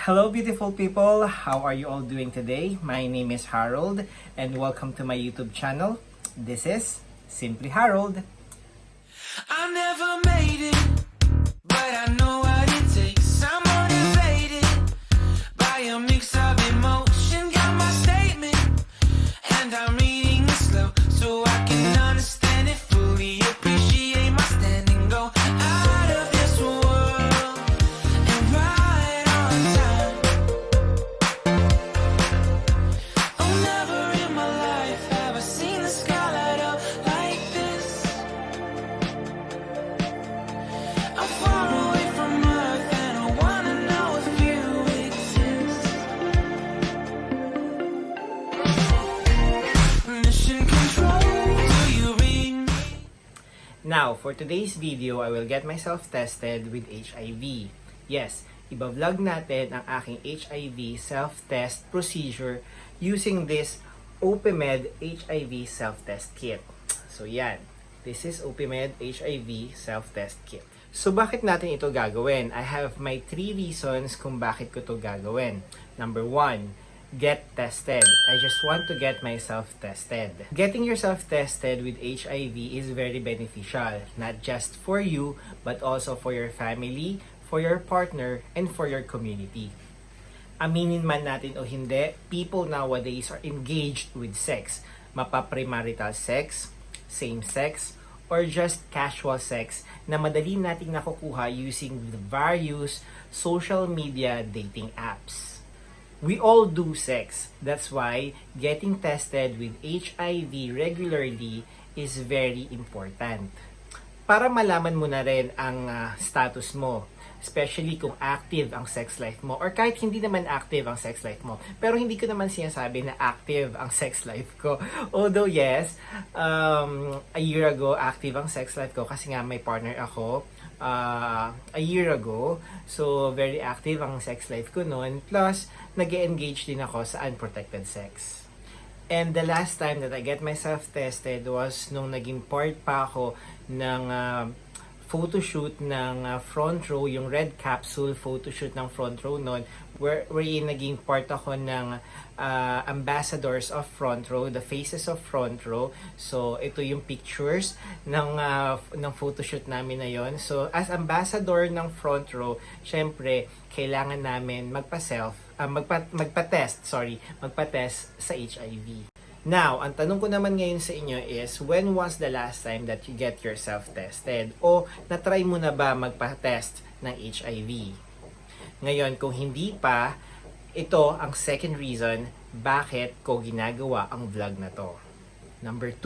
Hello beautiful people, how are you all doing today? My name is Harold and welcome to my YouTube channel. This is Simply Harold. I never made it, but I know what it takes. I'm motivated by a mix of emotion. Got my statement, and I'm reading it slow so I can understand it fully. Appreciate my standing, go out of this world and right on time. Oh, never in my life have I seen the sky light up like this. I'm far away from Earth and I wanna know if you exist. Mission control, do you read me? Now, for today's video, I will get myself tested with HIV. Yes, iba-vlog natin ang aking HIV self-test procedure using this OPMed HIV self-test kit. So yan, this is OPMed HIV self-test kit. So bakit natin ito gagawin? I have my 3 reasons kung bakit ko ito gagawin. Number 1, get tested. I just want to get myself tested. Getting yourself tested with HIV is very beneficial, not just for you, but also for your family, for your partner, and for your community. Aminin man natin o hindi, people nowadays are engaged with sex. Mapa-premarital sex, same-sex, or just casual sex na madali nating nakukuha using the various social media dating apps. We all do sex. That's why getting tested with HIV regularly is very important. Para malaman mo na rin ang status mo, especially kung active ang sex life mo or kahit hindi naman active ang sex life mo. Pero hindi ko naman sinasabi na active ang sex life ko. Although yes, a year ago active ang sex life ko kasi nga may partner ako a year ago. So very active ang sex life ko noon. Plus, nag-engage din ako sa unprotected sex. And the last time that I get myself tested was nung naging part pa ako ng photoshoot ng front row, yung red capsule photoshoot ng front row noon, wherein naging part ako ng ambassadors of front row, the faces of front row. So ito yung pictures ng photoshoot namin na yon. So as ambassador ng front row, syempre kailangan namin magpa-test sa HIV. Now, ang tanong ko naman ngayon sa inyo is, when was the last time that you get yourself tested? O na-try mo na ba magpa-test ng HIV? Ngayon, kung hindi pa, ito ang second reason bakit ko ginagawa ang vlog na to. Number 2,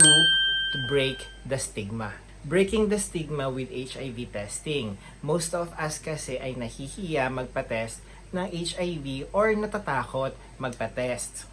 to break the stigma. Breaking the stigma with HIV testing. Most of us kasi ay nahihiya magpa-test ng HIV or natatakot magpa-test.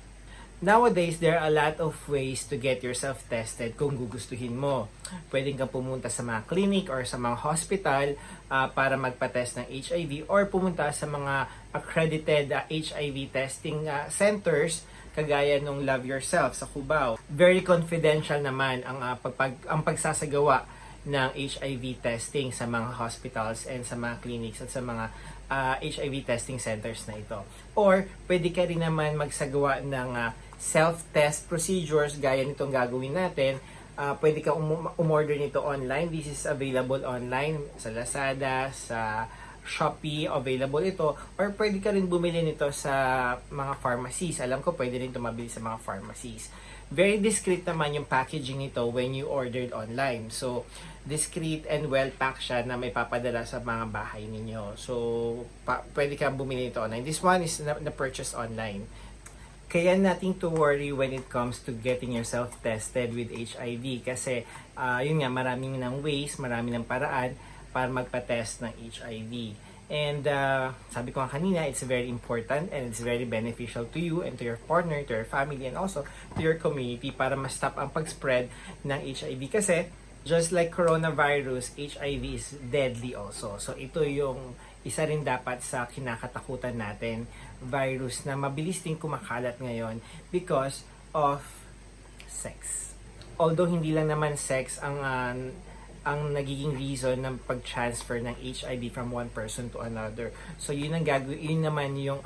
Nowadays, there are a lot of ways to get yourself tested kung gugustuhin mo. Pwedeng kang pumunta sa mga clinic or sa mga hospital para magpa-test ng HIV or pumunta sa mga accredited HIV testing centers kagaya nung Love Yourself sa Cubao. Very confidential naman ang pagsasagawa ng HIV testing sa mga hospitals and sa mga clinics at sa mga HIV testing centers na ito. Or pwede ka rin naman magsagawa ng self-test procedures gaya nitong gagawin natin. Pwede ka umorder nito online. This is available online sa Lazada, sa Shopee, available ito. Or pwede ka rin bumili nito sa mga pharmacies. Alam ko pwede rin ito mabili sa mga pharmacies. Very discreet naman yung packaging nito when you ordered online. So, discreet and well-packed siya na may papadala sa mga bahay ninyo. So, pwede ka bumili nito online. This one is na-purchase online. Kaya nating to worry when it comes to getting yourself tested with HIV kasi yun nga, maraming ng ways, maraming ng paraan para magpa-test ng HIV. And sabi ko nga kanina, it's very important and it's very beneficial to you and to your partner, to your family, and also to your community para ma-stop ang pag-spread ng HIV. Kasi just like coronavirus, HIV is deadly also. So ito yung isa rin dapat sa kinakatakutan natin, virus na mabilis din kumakalat ngayon because of sex. Although hindi lang naman sex ang ang nagiging reason ng pag-transfer ng HIV from one person to another. So yun yun naman yung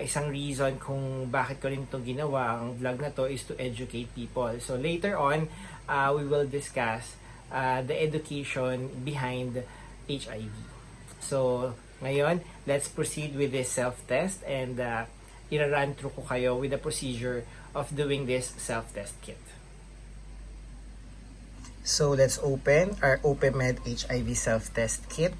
isang reason kung bakit ko rin itong ginawa. Ang vlog na to is to educate people. So later on, we will discuss the education behind HIV. So ngayon, let's proceed with this self-test and i-run through ko kayo with the procedure of doing this self-test kit. So let's open our OpenMed HIV self-test kit.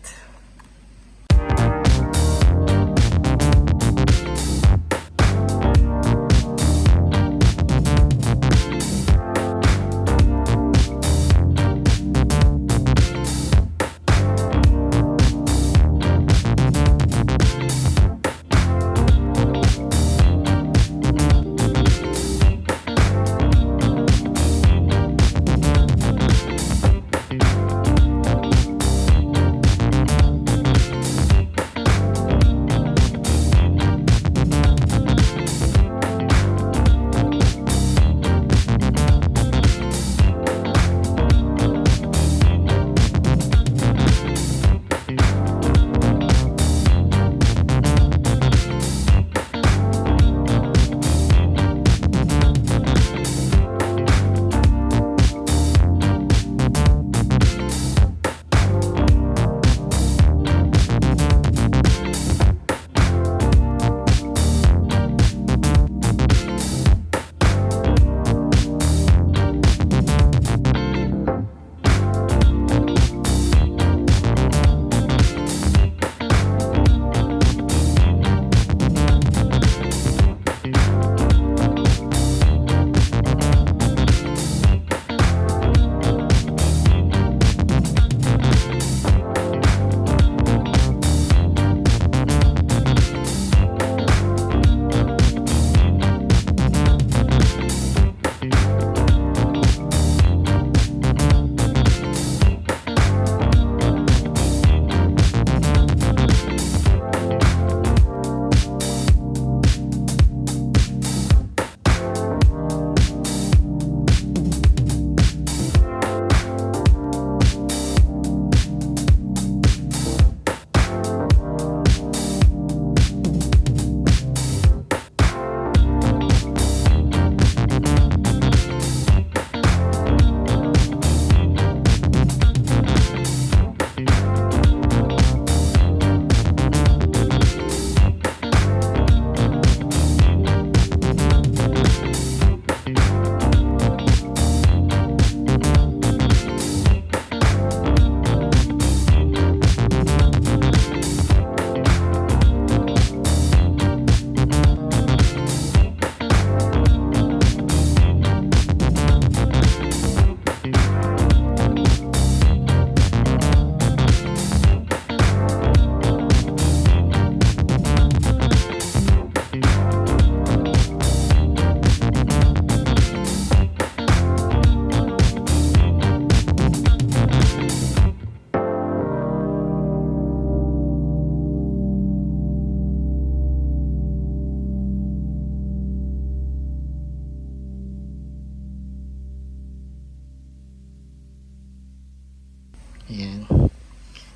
Ayan.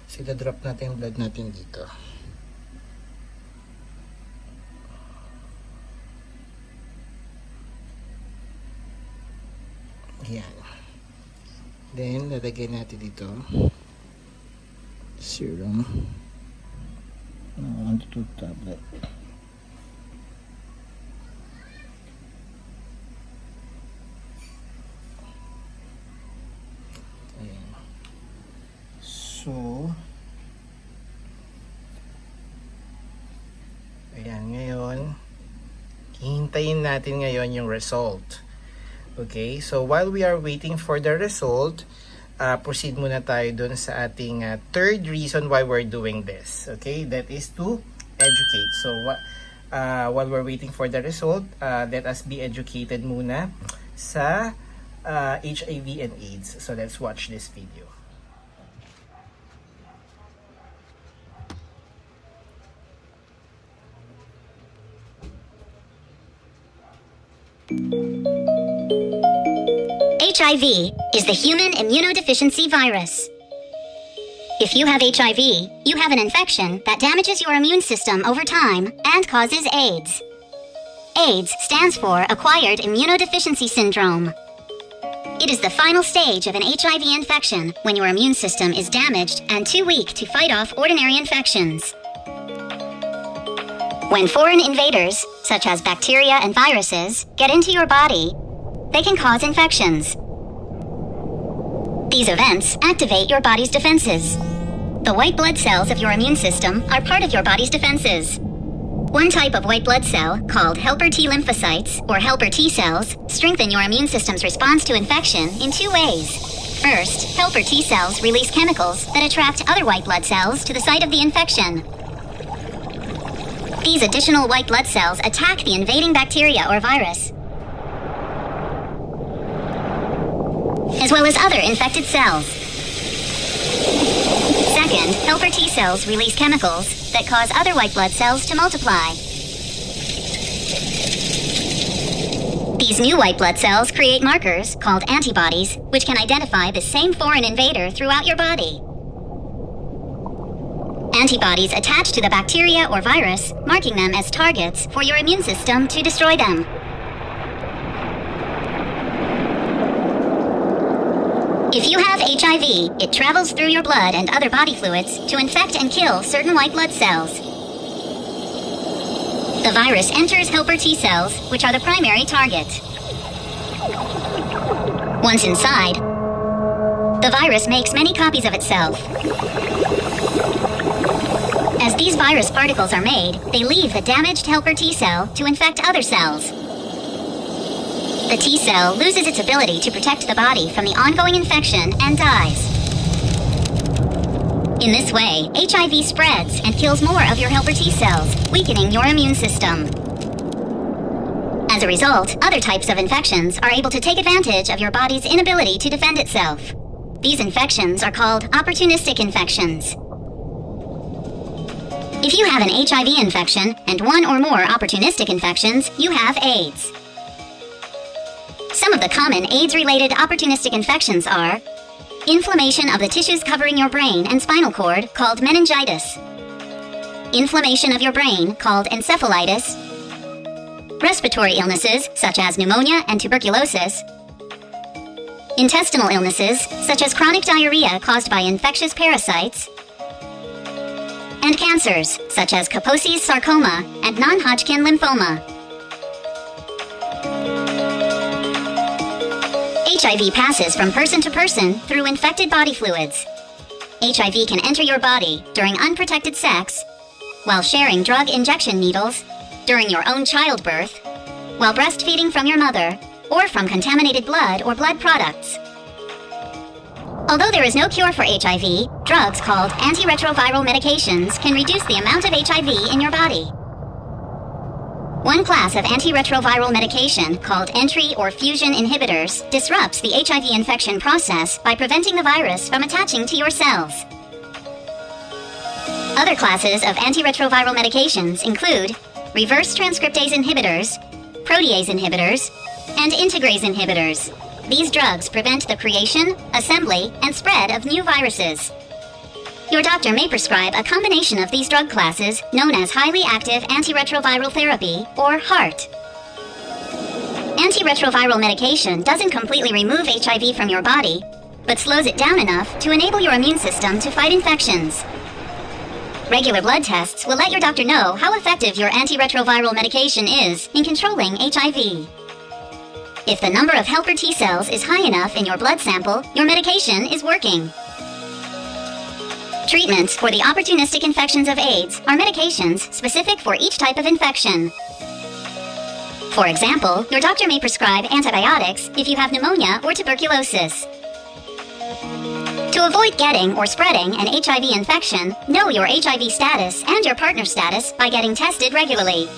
So, drop natin yung blood natin dito. Ayan. Then, lalagay natin dito serum. 1 to 2 tablet. Ayan. So, ayan, ngayon, hihintayin natin ngayon yung result. Okay, so while we are waiting for the result, proceed muna tayo dun sa ating third reason why we're doing this. Okay, that is to educate. So, while we're waiting for the result, let us be educated muna sa HIV and AIDS. So, let's watch this video. HIV is the human immunodeficiency virus. If you have HIV, you have an infection that damages your immune system over time and causes AIDS. AIDS stands for Acquired Immunodeficiency Syndrome. It is the final stage of an HIV infection when your immune system is damaged and too weak to fight off ordinary infections. When foreign invaders, such as bacteria and viruses, get into your body, they can cause infections. These events activate your body's defenses. The white blood cells of your immune system are part of your body's defenses. One type of white blood cell, called helper T lymphocytes, or helper T cells, strengthen your immune system's response to infection in two ways. First, helper T cells release chemicals that attract other white blood cells to the site of the infection. These additional white blood cells attack the invading bacteria or virus, as well as other infected cells. Second, helper T cells release chemicals that cause other white blood cells to multiply. These new white blood cells create markers, called antibodies, which can identify the same foreign invader throughout your body. Antibodies attach to the bacteria or virus, marking them as targets for your immune system to destroy them. If you have HIV, it travels through your blood and other body fluids to infect and kill certain white blood cells. The virus enters helper T cells, which are the primary target. Once inside, the virus makes many copies of itself. As these virus particles are made, they leave the damaged helper T cell to infect other cells. The T cell loses its ability to protect the body from the ongoing infection and dies. In this way, HIV spreads and kills more of your helper T cells, weakening your immune system. As a result, other types of infections are able to take advantage of your body's inability to defend itself. These infections are called opportunistic infections. If you have an HIV infection and one or more opportunistic infections, you have AIDS. Some of the common AIDS-related opportunistic infections are inflammation of the tissues covering your brain and spinal cord, called meningitis, inflammation of your brain, called encephalitis, respiratory illnesses, such as pneumonia and tuberculosis, intestinal illnesses, such as chronic diarrhea caused by infectious parasites, and cancers, such as Kaposi's sarcoma and non-Hodgkin lymphoma. HIV passes from person to person through infected body fluids. HIV can enter your body during unprotected sex, while sharing drug injection needles, during your own childbirth, while breastfeeding from your mother, or from contaminated blood or blood products. Although there is no cure for HIV, drugs called antiretroviral medications can reduce the amount of HIV in your body. One class of antiretroviral medication, called entry or fusion inhibitors, disrupts the HIV infection process by preventing the virus from attaching to your cells. Other classes of antiretroviral medications include reverse transcriptase inhibitors, protease inhibitors, and integrase inhibitors. These drugs prevent the creation, assembly, and spread of new viruses. Your doctor may prescribe a combination of these drug classes known as highly active antiretroviral therapy, or HAART. Antiretroviral medication doesn't completely remove HIV from your body, but slows it down enough to enable your immune system to fight infections. Regular blood tests will let your doctor know how effective your antiretroviral medication is in controlling HIV. If the number of helper T cells is high enough in your blood sample, your medication is working. Treatments for the opportunistic infections of AIDS are medications specific for each type of infection. For example, your doctor may prescribe antibiotics if you have pneumonia or tuberculosis. To avoid getting or spreading an HIV infection, know your HIV status and your partner status by getting tested regularly.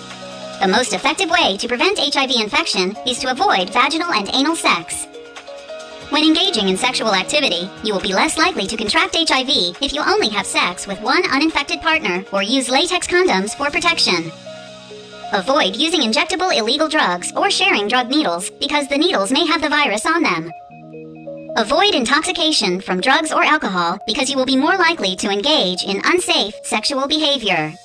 The most effective way to prevent HIV infection is to avoid vaginal and anal sex. When engaging in sexual activity, you will be less likely to contract HIV if you only have sex with one uninfected partner or use latex condoms for protection. Avoid using injectable illegal drugs or sharing drug needles because the needles may have the virus on them. Avoid intoxication from drugs or alcohol because you will be more likely to engage in unsafe sexual behavior.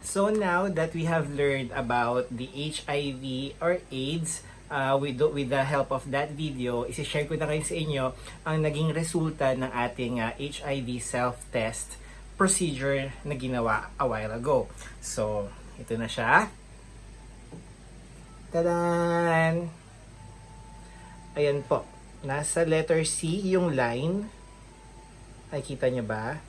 So now that we have learned about the HIV or AIDS, with the help of that video, isi-share ko na kayo sa inyo ang naging resulta ng ating HIV self-test procedure na ginawa a while ago. So, ito na siya. Tadan! Ayan po. Nasa letter C yung line. Ay, kita nyo ba?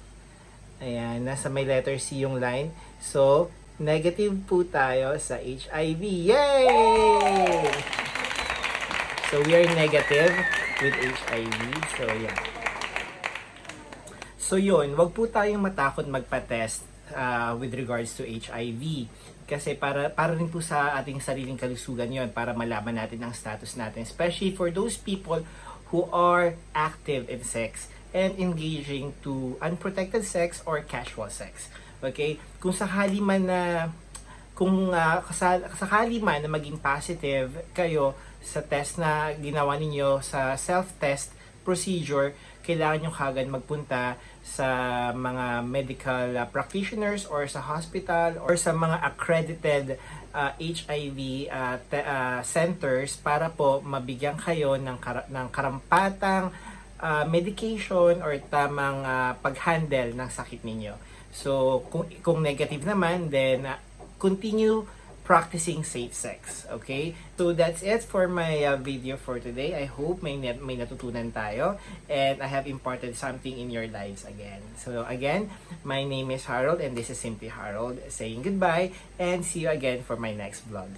Ayan, nasa may letter C yung line. So, negative po tayo sa HIV. Yay! So, we are negative with HIV. So, yeah. So, yun. Wag po tayong matakot magpa-test with regards to HIV. Kasi para rin po sa ating sariling kalusugan yon, para malaman natin ang status natin. Especially for those people who are active in sex and engaging to unprotected sex or casual sex. Okay? Kung sakali man na maging positive kayo sa test na ginawa ninyo sa self-test procedure, kailangan nyo kagad magpunta sa mga medical practitioners or sa hospital or sa mga accredited HIV centers para po mabigyan kayo ng karampatang medication or tamang pag-handle ng sakit ninyo. So, kung negative naman, then continue practicing safe sex. Okay? So, that's it for my video for today. I hope may natutunan tayo and I have imparted something in your lives again. So, again, my name is Harold and this is Simply Harold saying goodbye and see you again for my next vlog.